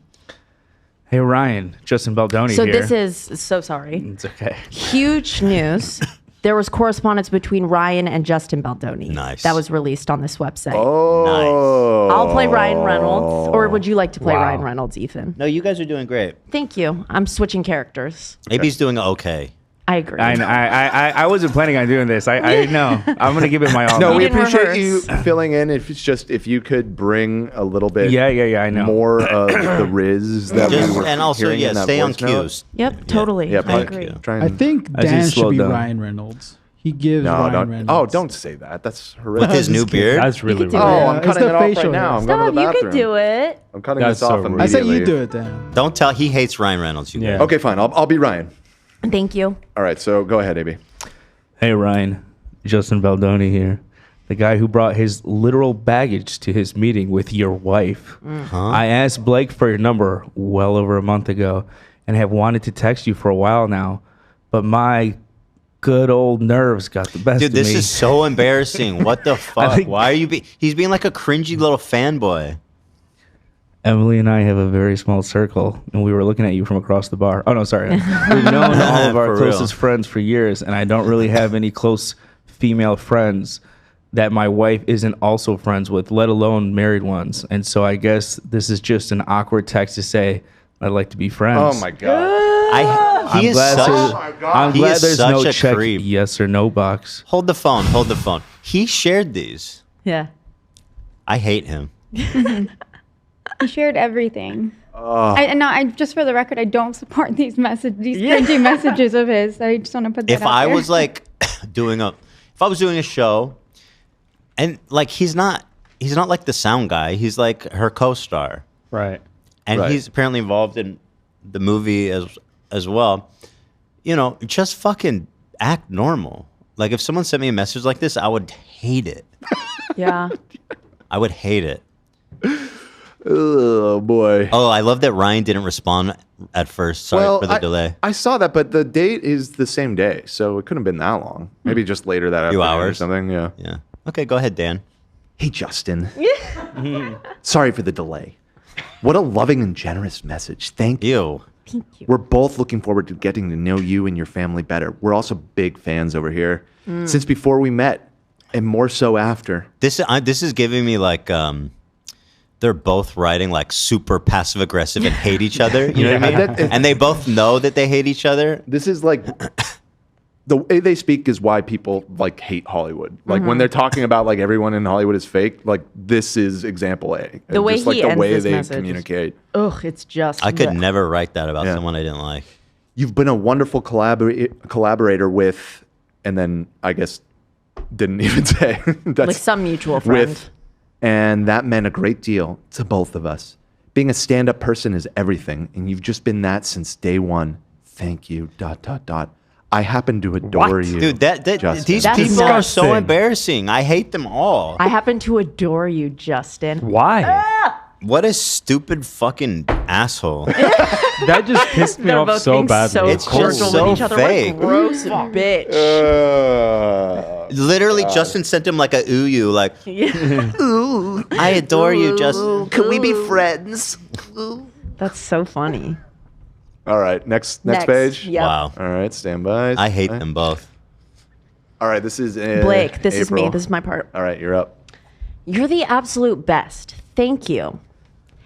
Hey Ryan, Justin Baldoni So here. this is, so sorry. It's okay. Huge news. There was correspondence between Ryan and Justin Baldoni. Nice. That was released on this website. Oh. I'll play Ryan Reynolds. Or would you like to play Wow. Ryan Reynolds, Ethan? No, you guys are doing great. Thank you. I'm switching characters. AB's doing okay. I agree. I wasn't planning on doing this. I know. I'm gonna give it my all. No, You we didn't appreciate rehearse. you filling in. If you could bring a little bit Yeah, I know. more of the riz that we were And also, hearing yeah, in that stay on voice note. cues. Yep, totally. Yeah, I probably agree. try I and- think I just Dan should slowed be down. Ryan Reynolds. He gives No, Ryan don't. Reynolds. Oh, don't say that. That's horrific. With his new just kidding. beard? That's really could do weird. Oh, Yeah, I'm it's cutting the it off right facial now. hair. I'm going to Stop, the you bathroom. could do it. I'm cutting That's this so off rude. immediately. I say you do it, Dan. Don't tell. He hates Ryan Reynolds. You Yeah. guys. Okay, fine. I'll be Ryan. Thank you. All right, so go ahead, AB. Hey Ryan, Justin Baldoni here. The guy who brought his literal baggage to his meeting with your wife. I asked Blake for your number well over a month ago and have wanted to text you for a while now, but my good old nerves got the best Dude, of this me. is so embarrassing. What the fuck? think- Why are you he's being like a cringy little fanboy. Emily and I have a very small circle, and we were looking at you from across the bar. Oh, no, sorry. We've known all of our For real. closest friends for years, and I don't really have any close female friends that my wife isn't also friends with, let alone married ones. And so I guess this is just an awkward text to say, I'd like to be friends. Oh, my God. He is such. I'm He glad is there's such no a check creep. yes or no box. Hold the phone. Hold the phone. He shared these. Yeah. I hate him. He shared everything. I just for the record, I don't support these cringy messages of his. I just want to put that If out I there. was like if I was doing a show, and like he's not like the sound guy. He's like her co-star, Right. and Right. he's apparently involved in the movie as well. You know, just fucking act normal. Like if someone sent me a message like this, I would hate it. Yeah. I would hate it. Oh, boy. Oh, I love that Ryan didn't respond at first. Sorry for the delay. I saw that, but the date is the same day, so it couldn't have been that long. Maybe just later that Few afternoon or hours. something. Yeah. Yeah. Okay, go ahead, Dan. Hey, Justin. Sorry for the delay. What a loving and generous message. Thank you. Ew. Thank you. We're both looking forward to getting to know you and your family better. We're also big fans over here since before we met, and more so after. This is giving me like they're both writing like super passive aggressive and hate each other. You know what I mean? That- And they both know that they hate each other. This is like the way they speak is why people like hate Hollywood. Like when they're talking about like everyone in Hollywood is fake, like this is example A. The way just like he the ends way this they message is- communicate. Ugh, it's just. I could blech. never write that about Yeah. someone I didn't like. You've been a wonderful collaborator with, and then I guess didn't even say that's Like some mutual friend. with, and that meant a great deal to both of us. Being a stand-up person is everything, and you've just been that since day one. Thank you. ... I happen to adore you, Dude, that Justin. these That's people are so disgusting. embarrassing. I hate them all. I happen to adore you, Justin. Why? What a stupid fucking asshole. That just pissed me They're off both so being badly. so It's just cordial so with each other. fake. What a gross bitch. Literally, Justin sent him like a ooh you, like, ooh, I adore you, Justin. Could we be friends? That's so funny. All right, next page. Yep. Wow. All right, stand by. I hate them both. All right, this is Blake, this is me. April. This is my part. All right, you're up. You're the absolute best. Thank you.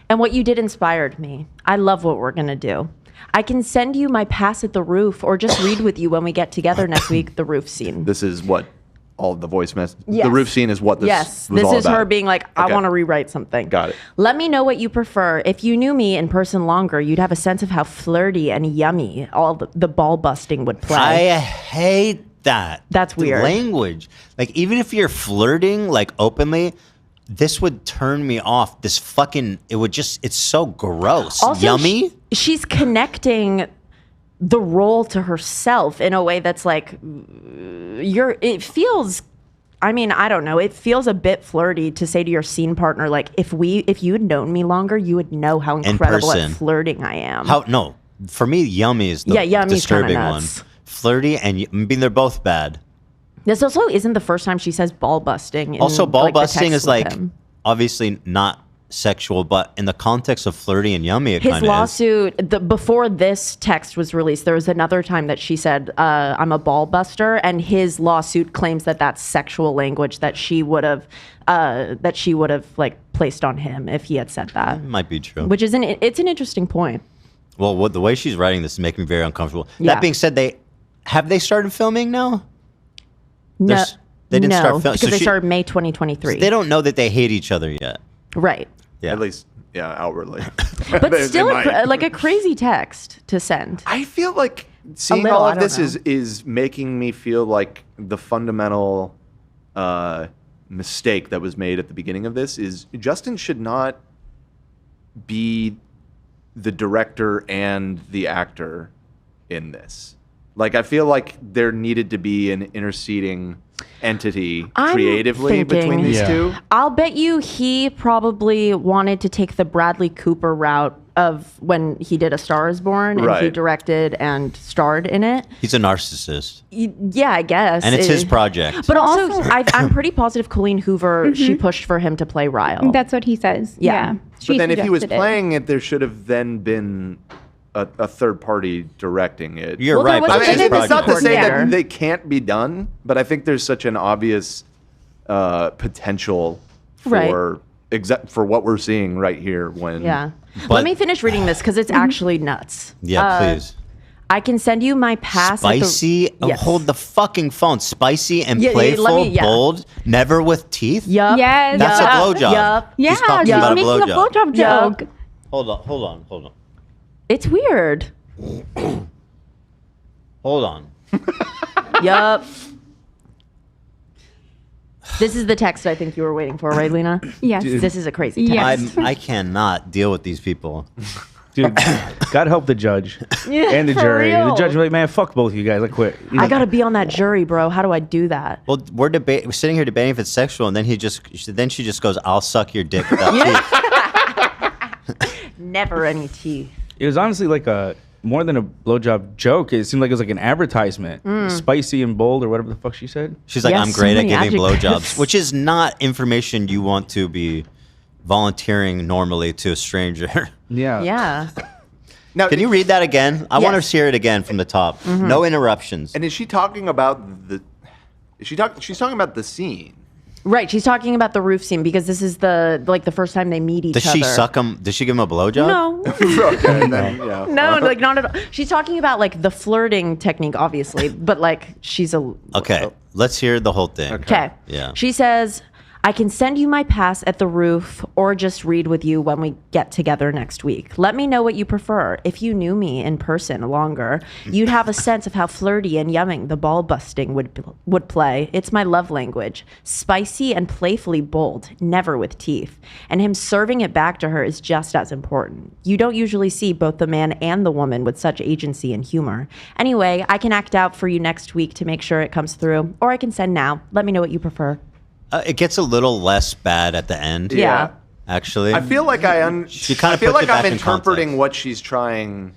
And what you did inspired me. I love what we're going to do. I can send you my pass at the roof or just read with you when we get together next week, the roof scene. This is what all the voice mess. Yes. The roof scene is what this Yes, was this all is about. her being like, I Okay. want to rewrite something. Got it. Let me know what you prefer. If you knew me in person longer, you'd have a sense of how flirty and yummy all the ball busting would play. I hate that. That's The weird. language. Like, even if you're flirting, like, openly, this would turn me off. This fucking, it's so gross. Also, Yummy. She's connecting the role to herself in a way that's like, it feels, I mean, I don't know. It feels a bit flirty to say to your scene partner, like, if you had known me longer, you would know how incredible at flirting I am. No, for me, yummy is the yummy's disturbing kinda one. nuts. Flirty and, I mean, they're both bad. This also isn't the first time she says ball busting. In, Also, ball like, the busting text is with like, him. obviously not sexual, but in the context of flirty and yummy, it kind His of is. lawsuit, before this text was released, there was another time that she said, I'm a ball buster. And his lawsuit claims that that's sexual language that she would have like placed on him if he had said that. Might be true. Which is it's an interesting point. Well, the way she's writing this is making me very uncomfortable. Yeah. That being said, have they started filming now? No, They didn't start filming. because they started May 2023. They don't know that they hate each other yet. Right. Yeah. At least, yeah, outwardly. But They still, might. like a crazy text to send. I feel like seeing little, all I of don't this know. is making me feel like the fundamental mistake that was made at the beginning of this is Justin should not be the director and the actor in this. Like, I feel like there needed to be an interceding entity I'm creatively between thinking- these Yeah. two. I'll bet you he probably wanted to take the Bradley Cooper route of when he did A Star Is Born and he Right. directed and starred in it. He's a narcissist. Yeah, I guess. And it's his project. But also, I'm pretty positive Colleen Hoover, she pushed for him to play Ryle. That's what he says. Yeah. Yeah. But She then if he was suggested it. playing it, there should have then been a third party directing it. You're Well, there right, was but an I it's mean, his it's not to project. say coordinator. that they can't be done, but I think there's such an obvious potential for for what we're seeing right here. When Yeah. But- Let me finish reading this because it's actually nuts. Yeah, please. I can send you my pass. at the- Spicy. Yes. Hold the fucking phone. Spicy and Yeah, yeah, let playful, me- yeah. bold, never with teeth. Yup. Yes. That's yup, a blowjob. Yup. Yeah, She's talking she's about a making a blowjob. blowjob Yup. joke. Hold on. It's weird. Hold on. Yup. This is the text I think you were waiting for, right, Lena? Yes. This is a crazy text. Yes. I cannot deal with these people. Dude, God help the judge Yeah, and the for jury. real. The judge was like, man, fuck both of you guys. I quit. I gotta be on that jury, bro. How do I do that? Well, we're sitting here debating if it's sexual, and then she just goes, "I'll suck your dick without teeth." Never any teeth. It was honestly like more than a blowjob joke. It seemed like it was like an advertisement. Spicy and bold or whatever the fuck she said. She's like, Yes, "I'm so great at many giving adjectives. blowjobs," which is not information you want to be volunteering normally to a stranger. Yeah. Yeah. now, Can you read that again? I want to Yes. hear it again from the top. No interruptions. And is she talking about the? She's talking about the scene. Right. She's talking about the roof scene because this is the first time they meet each Does other. she suck him? Does she give him a blowjob? No. Okay, then, yeah. No, like not at all. She's talking about like the flirting technique, obviously, but like she's a Okay, let's hear the whole thing. Okay. Yeah. She says, I can send you my pass at the roof or just read with you when we get together next week. Let me know what you prefer. If you knew me in person longer, you'd have a sense of how flirty and yumming the ball busting would play. It's my love language. Spicy and playfully bold, never with teeth. And him serving it back to her is just as important. You don't usually see both the man and the woman with such agency and humor. Anyway, I can act out for you next week to make sure it comes through, or I can send now. Let me know what you prefer. It gets a little less bad at the end. Yeah. Actually, I feel like She kinda I feel puts like it I'm back in interpreting context. what she's trying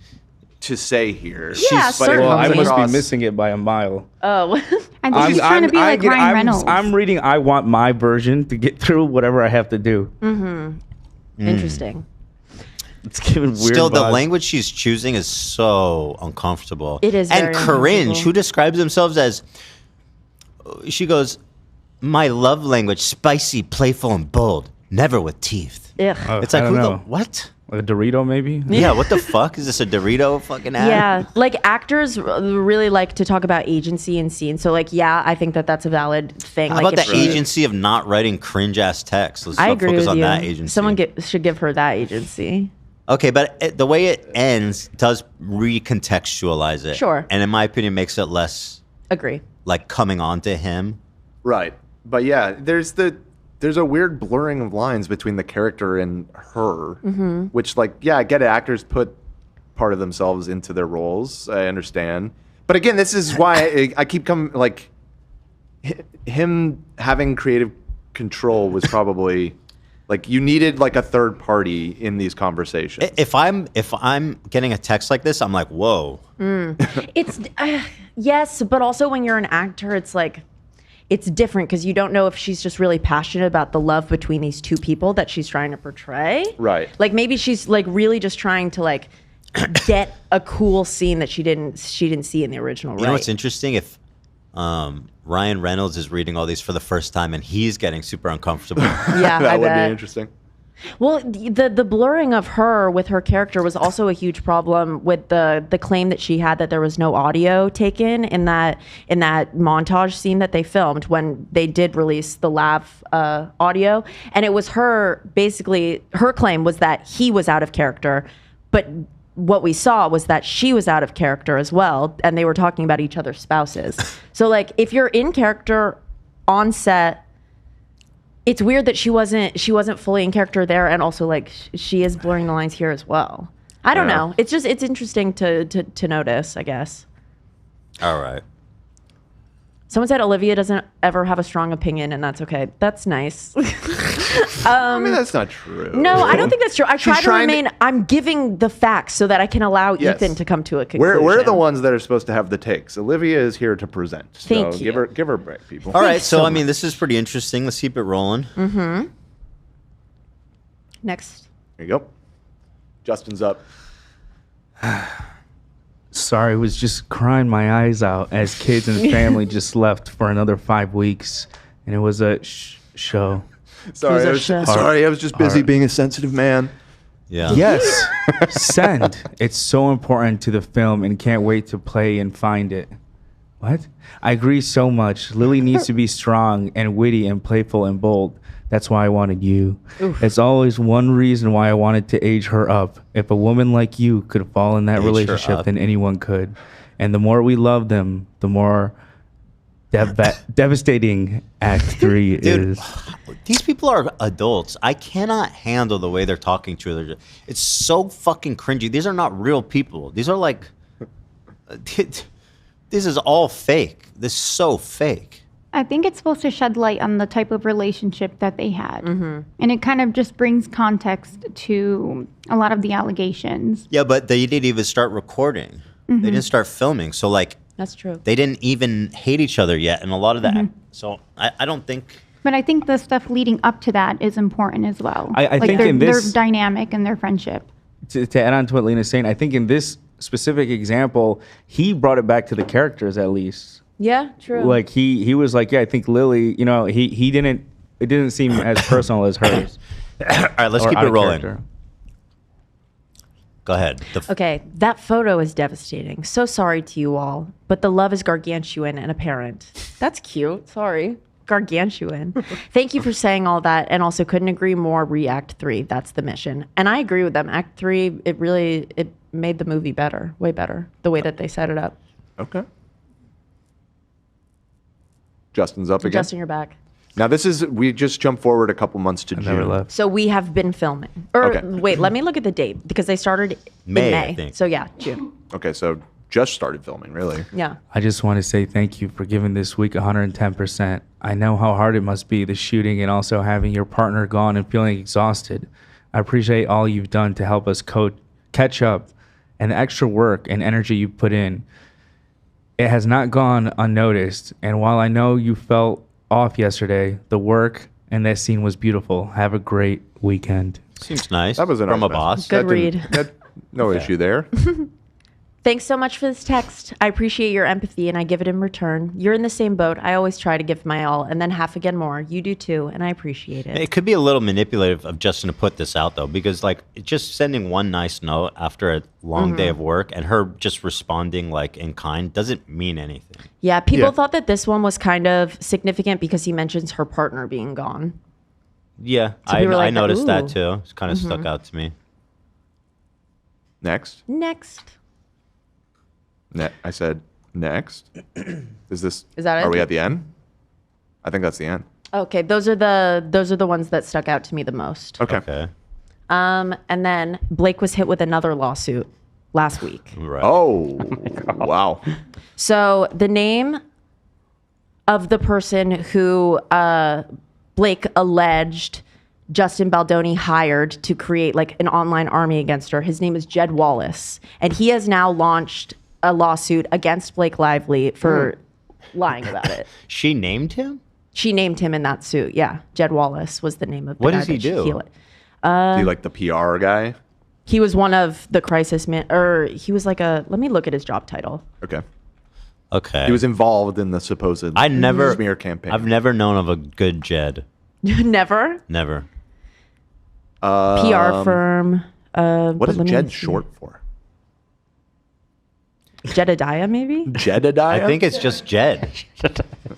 to say here. Yeah, But it Well, I comes must be across- missing it by a mile. Oh. I think she's trying to be like Ryan Reynolds. I'm reading. I want my version to get through whatever I have to do. Interesting. It's giving weird. still the vibes. language she's choosing is so uncomfortable. It is and very cringe. uncomfortable. Who describes themselves as? She goes, "My love language: spicy, playful, and bold. Never with teeth." Ugh. It's like I who don't the know. what? Like a Dorito, maybe. Yeah, what the fuck is this? A Dorito fucking ad? Yeah, like actors really like to talk about agency and scene. So, like, yeah, I think that that's a valid thing. How like, about if the she- agency of not writing cringe ass text? Let's I agree focus with on you. that agency. Someone should give her that agency. Okay, but the way it ends does recontextualize it. Sure. And in my opinion, makes it less Agree. like coming on to him. Right. But yeah, there's a weird blurring of lines between the character and her, which, like, yeah, I get it. Actors put part of themselves into their roles. I understand. But again, this is why I keep coming, like, him having creative control was probably, like, you needed, like, a third party in these conversations. If I'm getting a text like this, I'm like, whoa. It's yes, but also when you're an actor, it's like it's different because you don't know if she's just really passionate about the love between these two people that she's trying to portray. Right. Like maybe she's like really just trying to like get a cool scene that she didn't see in the original. You know what's interesting? If Ryan Reynolds is reading all these for the first time and he's getting super uncomfortable. Yeah, that I would bet. be interesting. Well, the blurring of her with her character was also a huge problem with the claim that she had that there was no audio taken in that montage scene that they filmed when they did release the lav audio, and it was her claim was that he was out of character, but what we saw was that she was out of character as well, and they were talking about each other's spouses. So like if you're in character on set, it's weird that she wasn't fully in character there, and also like she is blurring the lines here as well. I don't know. It's interesting to notice, I guess. All right. Someone said Olivia doesn't ever have a strong opinion, and that's okay. That's nice. I mean, that's not true. No, I don't think that's true. I try to trying to- remain. I'm giving the facts so that I can allow Yes. Ethan to come to a conclusion. We're the ones that are supposed to have the takes. Olivia is here to present. So Thank you. give her a break, people. All right. So, so I mean, this is pretty interesting. Let's keep it rolling. Next. There you go. Justin's up. Sorry, was just crying my eyes out as kids and family just left for another 5 weeks, and it was a show. Sorry, Who's our chef? I was just busy being a sensitive man. Yeah. Yes, send. It's so important to the film, and can't wait to play and find it. What? I agree so much. Lily needs to be strong and witty and playful and bold. That's why I wanted you. It's always one reason why I wanted to age her up. If a woman like you could fall in that Age her relationship, up. then anyone could. And the more we love them, the more devastating Act 3 Dude, is. these people are adults. I cannot handle the way they're talking to each other. It's so fucking cringy. These are not real people. These are like, this is all fake. This is so fake. I think it's supposed to shed light on the type of relationship that they had. And it kind of just brings context to a lot of the allegations. Yeah, but they didn't even start recording. They didn't start filming. So, like, That's true. they didn't even hate each other yet. And a lot of that. So, I don't think. But I think the stuff leading up to that is important as well. I think their, in this- their dynamic and their friendship. To add on to what Lena's saying, I think in this specific example, he brought it back to the characters at least. Yeah, true. Like he was like, yeah, I think Lily, you know, he didn't, it didn't seem as personal as hers. All right, let's Or keep out it of rolling. character. Go ahead. Okay, that photo is devastating. So sorry to you all, but the love is gargantuan and apparent. That's cute. Sorry. Gargantuan. Thank you for saying all that, and also couldn't agree more. Act 3, that's the mission. And I agree with them. Act 3, it made the movie better, way better, the way that they set it up. Okay. Justin's up again. Justin, you're back. Now we just jumped forward a couple months to I June. never left. So we have been filming. Or Okay. wait, let me look at the date because they started May, in I May. think. So yeah, June. Okay, so just started filming, really. Yeah. I just want to say thank you for giving this week 110%. I know how hard it must be, the shooting and also having your partner gone and feeling exhausted. I appreciate all you've done to help us catch up and the extra work and energy you put in. It has not gone unnoticed. And while I know you felt off yesterday, the work and that scene was beautiful. Have a great weekend. Seems nice. That was a from nice a boss. message. Good That didn't- read. no issue there. Thanks so much for this text. I appreciate your empathy and I give it in return. You're in the same boat. I always try to give my all and then half again more. You do too, and I appreciate it. It could be a little manipulative of Justin to put this out though, because like just sending one nice note after a long day of work and her just responding like in kind doesn't mean anything. Yeah, people Yeah. thought that this one was kind of significant because he mentions her partner being gone. Yeah, So we were I like, noticed that ooh. too. It's kind of stuck out to me. Next. Next. I said next. Is that it? it? Are we at the end? I think that's the end. Okay, those are the ones that stuck out to me the most. Okay. And then Blake was hit with another lawsuit last week. Right. Oh, wow. So the name of the person who Blake alleged Justin Baldoni hired to create like an online army against her, his name is Jed Wallace. And he has now launched a lawsuit against Blake Lively for lying about it. She named him? She named him in that suit. Yeah. Jed Wallace was the name of the What guy does he that she do? healed. Do you like the PR guy? He was one of the crisis man, or he was like let me look at his job title. Okay. Okay. He was involved in the supposed smear campaign. I've never known of a good Jed. Never. Never. PR firm. What is let me Jed see. short for? Jedediah, maybe? Jedediah? I think it's just Jed.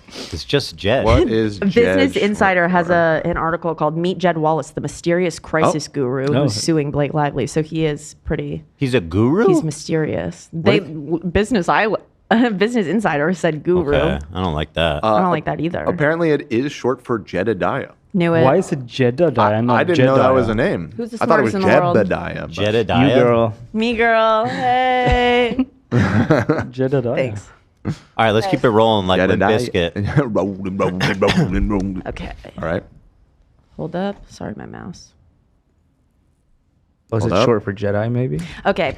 It's just Jed. What is Jed Business short Insider has for? an article called "Meet Jed Wallace, the mysterious crisis guru who's suing Blake Lively." So he is pretty. He's a guru? He's mysterious. Business Insider said guru. Okay. I don't like that. I don't like that either. Apparently, it is short for Jedediah. Knew it. Why is it Jedediah? I didn't know that was a name. Who's the I thought it was smartest in the world? Jebediah. but- Jedediah? You girl. Me girl. Hey. Jedediah. Thanks. All right, let's keep it rolling like Limp Jedediah. Bizkit. Rolling. Okay. All right. Hold up. Sorry, my mouse. Was Hold it up. short for Jedi, maybe? Okay.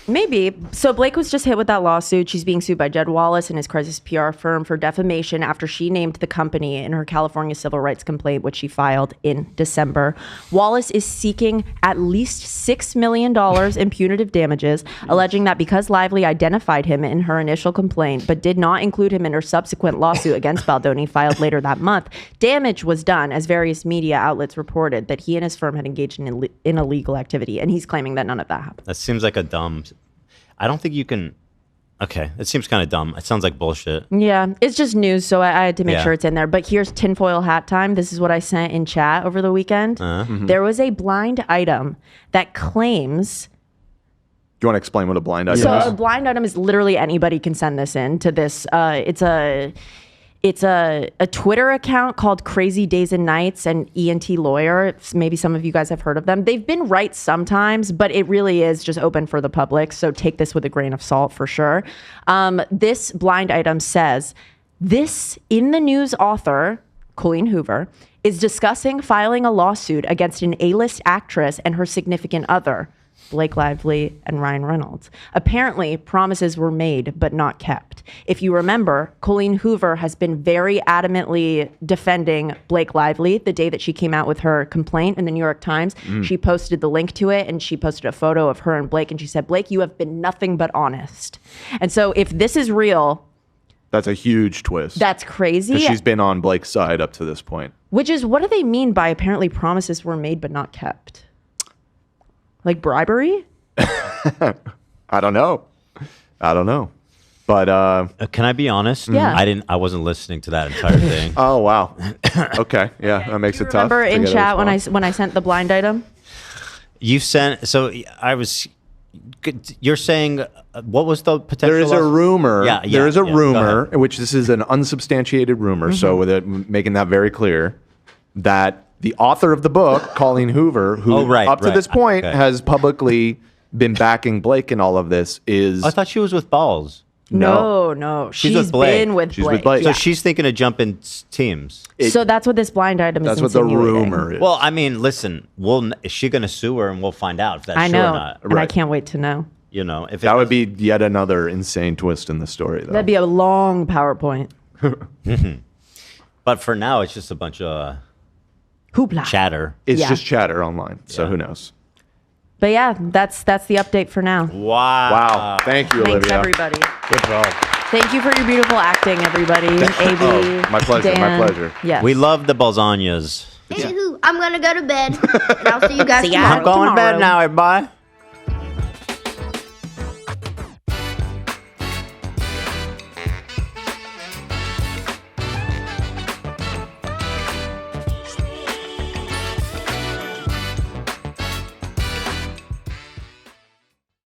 Maybe. So Blake was just hit with that lawsuit. She's being sued by Jed Wallace and his crisis PR firm for defamation after she named the company in her California civil rights complaint, which she filed in December. Wallace is seeking at least $6 million in punitive damages, alleging that because Lively identified him in her initial complaint, but did not include him in her subsequent lawsuit against Baldoni filed later that month, damage was done, as various media outlets reported that he and his firm had engaged in illegal activity. And he's claiming that none of that happened. That seems like a dumb. I don't think you can. Okay, it seems kind of dumb. It sounds like bullshit. Yeah, it's just news, so I had to make Yeah. sure it's in there. But here's tinfoil hat time. This is what I sent in chat over the weekend. There was a blind item that claims. Do you want to explain what a blind item So is? a blind item is literally anybody can send this in to this. It's a Twitter account called Crazy Days and Nights and ENT Lawyer. Maybe some of you guys have heard of them. They've been right sometimes, but it really is just open for the public. So take this with a grain of salt for sure. This blind item says, this in the news author, Colleen Hoover, is discussing filing a lawsuit against an A-list actress and her significant other, Blake Lively and Ryan Reynolds. Apparently, promises were made but not kept. If you remember, Colleen Hoover has been very adamantly defending Blake Lively the day that she came out with her complaint in the New York Times. She posted the link to it and she posted a photo of her and Blake and she said, Blake, you have been nothing but honest. And so if this is real, That's a huge twist. that's crazy. 'Cause she's been on Blake's side up to this point. Which is, what do they mean by apparently promises were made but not kept? Like bribery? I don't know. But Can I be honest? Yeah. I wasn't listening to that entire thing. oh wow. Okay. Yeah, that makes Do you it tough. remember to in get a chat when response. I sent the blind item? You sent. So I was. You're saying what was the potential? There is a rumor. Yeah, there is a yeah, go rumor, ahead. which this is an unsubstantiated rumor. Mm-hmm. So with it, making that very clear, that the author of the book, Colleen Hoover, who Oh, right, up to right. this point Okay. has publicly been backing Blake in all of this, is I thought she was with Balls. No. She's with Blake. been with She's Blake. with Blake. So Yeah. she's thinking of jumping teams. So that's what this blind item is that's what the insinuating. rumor is. Well, I mean, listen. Is she going to sue her, and we'll find out if that's I true know, or not. and I Right. can't wait to know. You know, if it that would was- be yet another insane twist in the story, though. That'd be a long PowerPoint. But for now, it's just a bunch of Hoopla. chatter. it's yeah. just chatter online, so who knows? But yeah, that's the update for now. Wow. Wow. Thank you, Thanks, Olivia. everybody. Good job. Thank you for your beautiful acting, everybody. AB, Oh, my pleasure, my Dan. pleasure. Yes. We love the Balzanias. Anywho, I'm gonna go to bed, and I'll see you guys See ya. tomorrow. I'm going to bed tomorrow. now, everybody.